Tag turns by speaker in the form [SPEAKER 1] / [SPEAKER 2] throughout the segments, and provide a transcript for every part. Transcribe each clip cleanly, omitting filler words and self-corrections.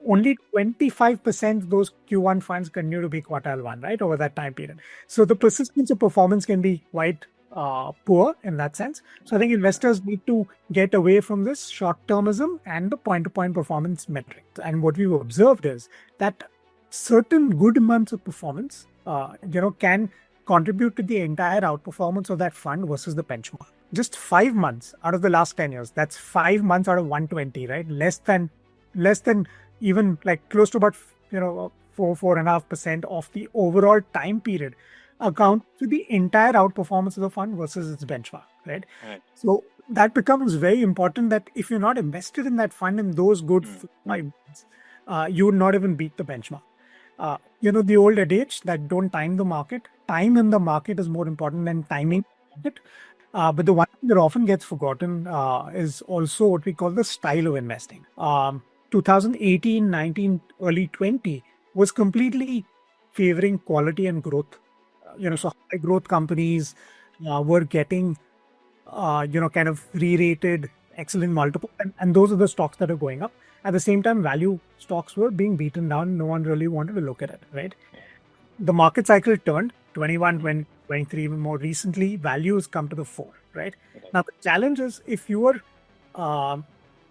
[SPEAKER 1] only 25% of those Q1 funds continue to be quartile one, right, over that time period. So the persistence of performance can be quite poor in that sense. So I think investors need to get away from this short-termism and the point-to-point performance metric. And what we've observed is that certain good months of performance, can contribute to the entire outperformance of that fund versus the benchmark. Just 5 months out of the last 10 years, that's 5 months out of 120, right? Less than even like close to about 4.5% of the overall time period account to the entire outperformance of the fund versus its benchmark, right? So that becomes very important, that if you're not invested in that fund in those good 5 months, you would not even beat the benchmark. The old adage that don't time the market. Time in the market is more important than timing it. But the one thing that often gets forgotten is also what we call the style of investing. 2018, 19, early 20 was completely favoring quality and growth. So high growth companies were getting, kind of re-rated, excellent multiple. And those are the stocks that are going up. At the same time, value stocks were being beaten down. No one really wanted to look at it, right? The market cycle turned 21, 20, 23, even more recently, value has come to the fore, right? Now, the challenge is if you are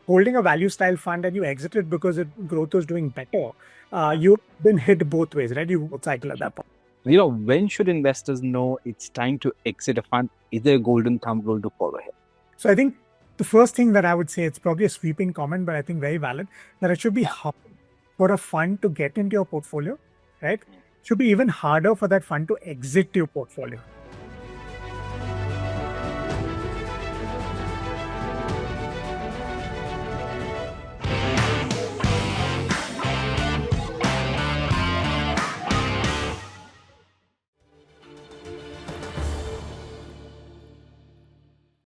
[SPEAKER 1] holding a value style fund and you exited because growth was doing better, you've been hit both ways, right? You both cycle at that point.
[SPEAKER 2] When should investors know it's time to exit a fund? Is there a golden thumb rule to follow here?
[SPEAKER 1] So I think the first thing that I would say, it's probably a sweeping comment, but I think very valid, that it should be hard for a fund to get into your portfolio, right? It should be even harder for that fund to exit your portfolio.